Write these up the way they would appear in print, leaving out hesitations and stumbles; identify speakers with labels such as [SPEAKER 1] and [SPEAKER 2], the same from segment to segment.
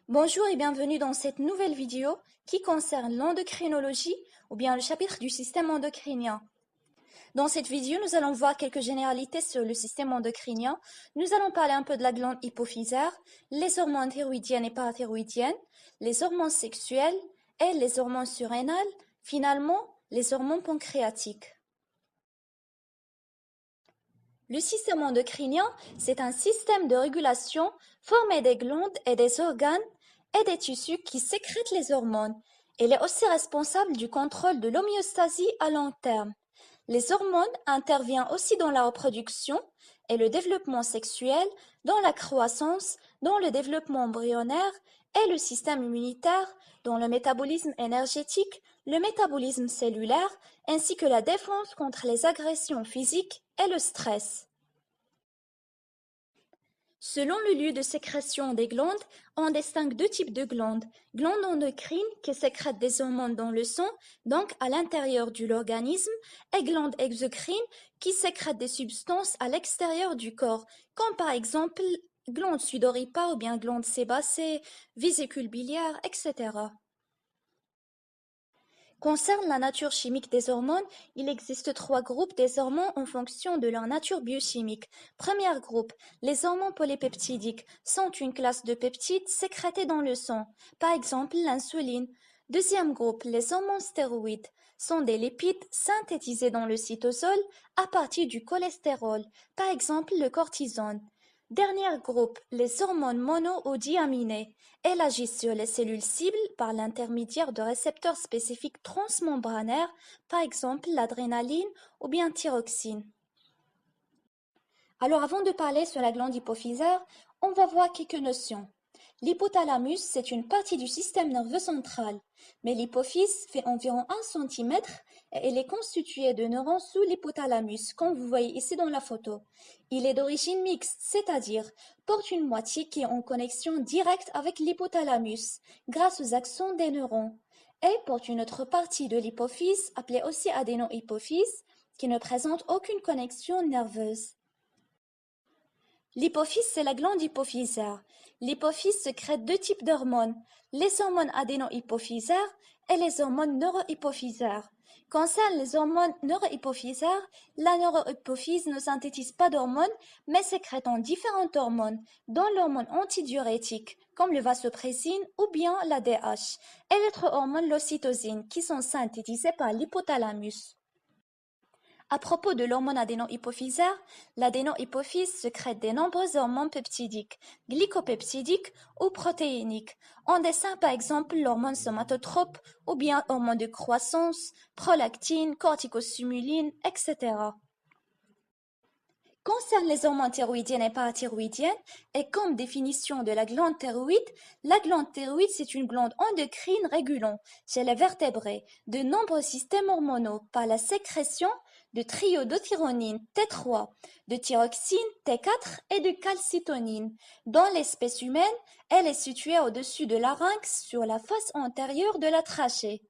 [SPEAKER 1] Bonjour et bienvenue dans cette nouvelle vidéo qui concerne l'endocrinologie ou bien le chapitre du système endocrinien. Dans cette vidéo, nous allons voir quelques généralités sur le système endocrinien. Nous allons parler un peu de la glande hypophysaire, les hormones thyroïdiennes et parathyroïdiennes, les hormones sexuelles et les hormones surrénales, finalement les hormones pancréatiques. Le système endocrinien, c'est un système de régulation formé des glandes et des organes et des tissus qui sécrètent les hormones. Il est aussi responsable du contrôle de l'homéostasie à long terme. Les hormones interviennent aussi dans la reproduction et le développement sexuel, dans la croissance, dans le développement embryonnaire et le système immunitaire, dans le métabolisme énergétique, le métabolisme cellulaire, ainsi que la défense contre les agressions physiques et le stress. Selon le lieu de sécrétion des glandes, on distingue deux types de glandes. Glandes endocrines qui sécrètent des hormones dans le sang, donc à l'intérieur de l'organisme, et glandes exocrines qui sécrètent des substances à l'extérieur du corps, comme par exemple glande sudoripares ou bien glande sébacée, vésicule biliaire, etc. Concernant la nature chimique des hormones, il existe trois groupes des hormones en fonction de leur nature biochimique. Premier groupe, les hormones polypeptidiques sont une classe de peptides sécrétés dans le sang, par exemple l'insuline. Deuxième groupe, les hormones stéroïdes sont des lipides synthétisés dans le cytosol à partir du cholestérol, par exemple le cortisone. Dernier groupe, les hormones mono ou diaminées. Elles agissent sur les cellules cibles par l'intermédiaire de récepteurs spécifiques transmembranaires, par exemple l'adrénaline ou bien thyroxine. Alors avant de parler sur la glande hypophysaire, on va voir quelques notions. L'hypothalamus, c'est une partie du système nerveux central, mais l'hypophyse fait environ 1 cm et elle est constituée de neurones sous l'hypothalamus, comme vous voyez ici dans la photo. Il est d'origine mixte, c'est-à-dire porte une moitié qui est en connexion directe avec l'hypothalamus, grâce aux axons des neurones, et porte une autre partie de l'hypophyse, appelée aussi adénohypophyse, qui ne présente aucune connexion nerveuse. L'hypophyse, c'est la glande hypophysaire. L'hypophyse sécrète deux types d'hormones, les hormones adénohypophysaires et les hormones neurohypophysaires. Concernant les hormones neurohypophysaires, la neurohypophyse ne synthétise pas d'hormones, mais sécrète en différentes hormones, dont l'hormone antidiurétique, comme le vasopressine ou bien l'ADH, et l'autre hormone l'ocytosine, qui sont synthétisées par l'hypothalamus. À propos de l'hormone adénohypophysaire, l'adénohypophyse sécrète de nombreuses hormones peptidiques, glycopeptidiques ou protéiniques. On dessine par exemple l'hormone somatotrope ou bien hormone de croissance, prolactine, corticostimuline, etc. Concernant les hormones thyroïdiennes et parathyroïdiennes, et comme définition de la glande thyroïde, c'est une glande endocrine régulant chez les vertébrés de nombreux systèmes hormonaux par la sécrétion de triiodothyronine T3, de thyroxine T4 et de calcitonine. Dans l'espèce humaine, elle est située au-dessus de la larynx sur la face antérieure de la trachée.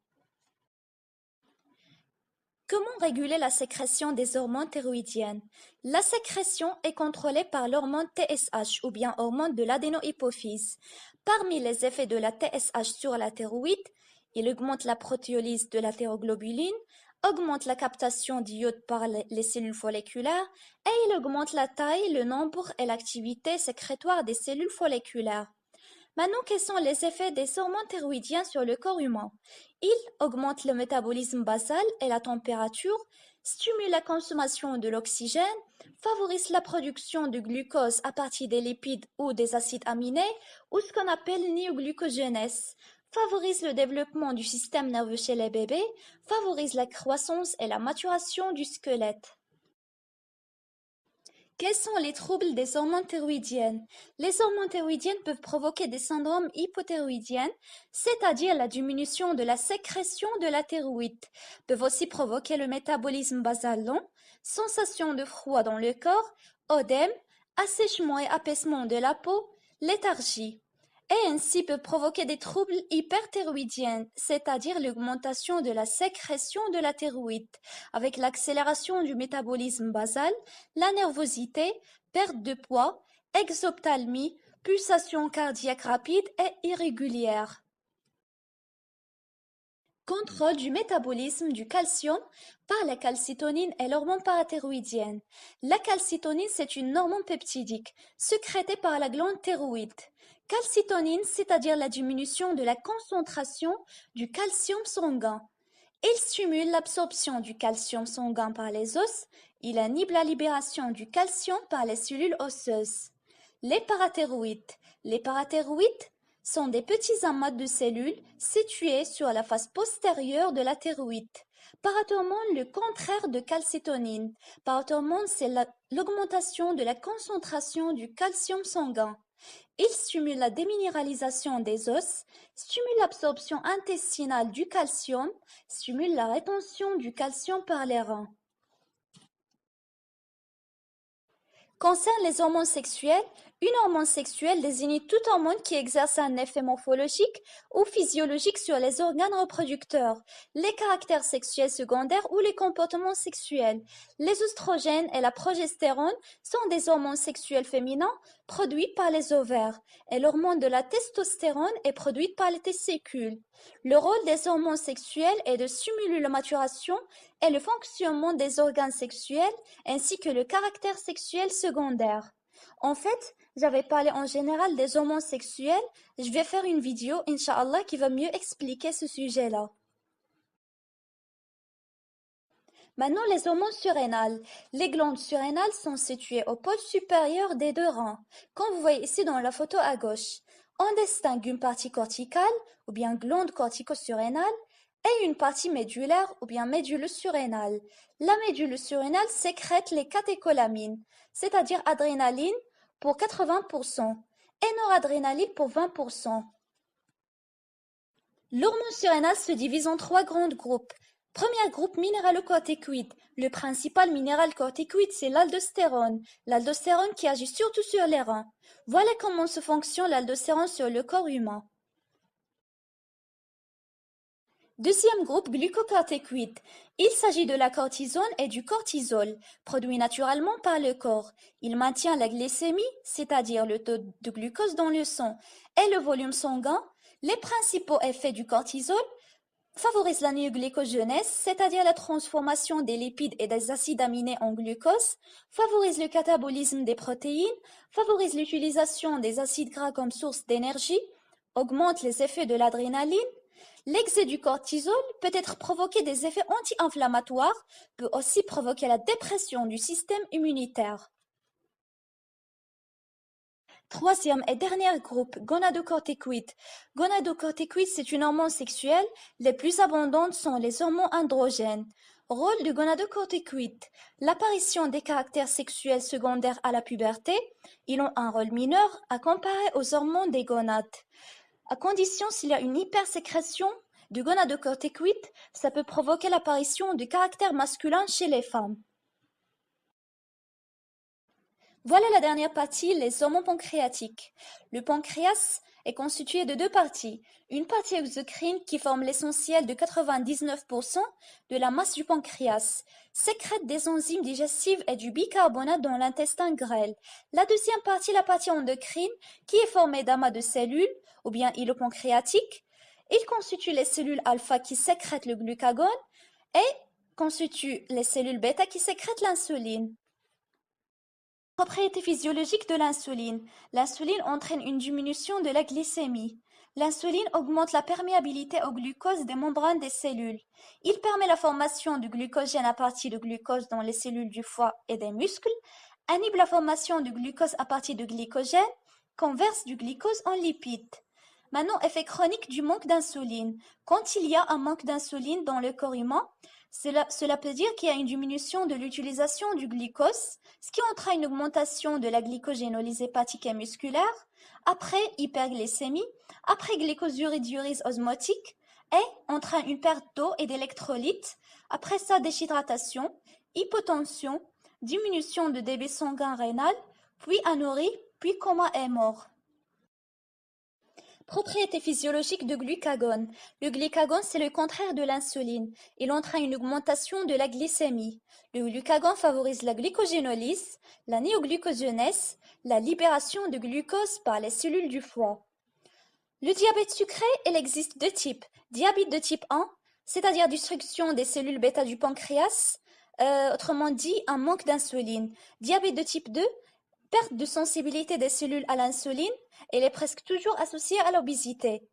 [SPEAKER 1] Comment réguler la sécrétion des hormones thyroïdiennes? La sécrétion est contrôlée par l'hormone TSH ou bien hormone de l'adénohypophyse. Parmi les effets de la TSH sur la thyroïde, il augmente la protéolyse de la thyroglobuline, augmente la captation d'iode par les cellules folliculaires et il augmente la taille, le nombre et l'activité sécrétoire des cellules folliculaires. Maintenant, quels sont les effets des hormones thyroïdiens sur le corps humain? Ils augmentent le métabolisme basal et la température, stimulent la consommation de l'oxygène, favorisent la production de glucose à partir des lipides ou des acides aminés, ou ce qu'on appelle néoglucogénèse, favorisent le développement du système nerveux chez les bébés, favorisent la croissance et la maturation du squelette. Quels sont les troubles des hormones thyroïdiennes? Les hormones thyroïdiennes peuvent provoquer des syndromes hypothyroïdiens, c'est-à-dire la diminution de la sécrétion de la thyroïde, peuvent aussi provoquer le métabolisme basal lent, sensation de froid dans le corps, œdème, assèchement et apaisement de la peau, léthargie. Et ainsi peut provoquer des troubles hyperthyroïdiens, c'est-à-dire l'augmentation de la sécrétion de la thyroïde, avec l'accélération du métabolisme basal, la nervosité, perte de poids, exophthalmie, pulsation cardiaque rapide et irrégulière. Contrôle du métabolisme du calcium par la calcitonine et l'hormone parathyroïdienne. La calcitonine, c'est une hormone peptidique sécrétée par la glande thyroïde. Calcitonine, c'est-à-dire la diminution de la concentration du calcium sanguin. Il stimule l'absorption du calcium sanguin par les os. Il inhibe la libération du calcium par les cellules osseuses. Les parathyroïdes. Les parathyroïdes sont des petits amas de cellules situés sur la face postérieure de la thyroïde. Parathormone, le contraire de calcitonine. Parathormone, c'est l'augmentation de la concentration du calcium sanguin. Il stimule la déminéralisation des os, stimule l'absorption intestinale du calcium, stimule la rétention du calcium par les reins. Concerne les hormones sexuelles, une hormone sexuelle désigne toute hormone qui exerce un effet morphologique ou physiologique sur les organes reproducteurs, les caractères sexuels secondaires ou les comportements sexuels. Les oestrogènes et la progestérone sont des hormones sexuels féminins produits par les ovaires, et l'hormone de la testostérone est produite par les testicules. Le rôle des hormones sexuelles est de stimuler la maturation et le fonctionnement des organes sexuels ainsi que le caractère sexuel secondaire. En fait, j'avais parlé en général des hormones sexuelles. Je vais faire une vidéo, Inch'Allah, qui va mieux expliquer ce sujet-là. Maintenant, les hormones surrénales. Les glandes surrénales sont situées au pôle supérieur des deux reins, comme vous voyez ici dans la photo à gauche. On distingue une partie corticale, ou bien glande cortico-surrénale, et une partie médullaire, ou bien médule surrénale. La médule surrénale sécrète les catécholamines, c'est-à-dire adrénaline pour 80% et noradrénaline pour 20%. L'hormone surrénale se divise en trois grands groupes. Premier groupe minéralocorticoïde. Le principal minéral corticoïde, c'est l'aldostérone. L'aldostérone qui agit surtout sur les reins. Voilà comment se fonctionne l'aldostérone sur le corps humain. Deuxième groupe glucocorticoïde. Il s'agit de la cortisone et du cortisol, produits naturellement par le corps. Il maintient la glycémie, c'est-à-dire le taux de glucose dans le sang, et le volume sanguin. Les principaux effets du cortisol favorisent la néoglycogénèse, c'est-à-dire la transformation des lipides et des acides aminés en glucose, favorise le catabolisme des protéines, favorise l'utilisation des acides gras comme source d'énergie, augmente les effets de l'adrénaline. L'excès du cortisol peut être provoqué des effets anti-inflammatoires, peut aussi provoquer la dépression du système immunitaire. Troisième et dernier groupe, gonadocorticoïdes. Gonadocorticoïdes, c'est une hormone sexuelle. Les plus abondantes sont les hormones androgènes. Rôle du gonadocorticoïde. L'apparition des caractères sexuels secondaires à la puberté. Ils ont un rôle mineur à comparer aux hormones des gonades. À condition s'il y a une hypersécrétion de gonadocorticoïdes, ça peut provoquer l'apparition de caractères masculins chez les femmes. Voilà la dernière partie, les hormones pancréatiques. Le pancréas est constitué de deux parties. Une partie exocrine qui forme l'essentiel de 99% de la masse du pancréas, sécrète des enzymes digestives et du bicarbonate dans l'intestin grêle. La deuxième partie, la partie endocrine, qui est formée d'amas de cellules, ou bien îlots pancréatiques. Il constitue les cellules alpha qui sécrètent le glucagon et constitue les cellules bêta qui sécrètent l'insuline. Propriété physiologique de l'insuline. L'insuline entraîne une diminution de la glycémie. L'insuline augmente la perméabilité au glucose des membranes des cellules. Il permet la formation du glucogène à partir de glucose dans les cellules du foie et des muscles, inhibe la formation du glucose à partir de glycogène, converse du glucose en lipides. Maintenant, effet chronique du manque d'insuline. Quand il y a un manque d'insuline dans le corps humain, cela peut dire qu'il y a une diminution de l'utilisation du glucose, ce qui entraîne une augmentation de la glycogénolyse hépatique et musculaire, après hyperglycémie, après glycosuridurese osmotique, et entraîne une perte d'eau et d'électrolytes, après ça déshydratation, hypotension, diminution de débit sanguin rénal, puis anurie, puis coma et mort. Propriété physiologique de glucagon. Le glucagon, c'est le contraire de l'insuline. Il entraîne une augmentation de la glycémie. Le glucagon favorise la glycogénolyse, la néoglucogenèse, la libération de glucose par les cellules du foie. Le diabète sucré, il existe deux types. Diabète de type 1, c'est-à-dire destruction des cellules bêta du pancréas, autrement dit un manque d'insuline. Diabète de type 2, perte de sensibilité des cellules à l'insuline, elle est presque toujours associée à l'obésité.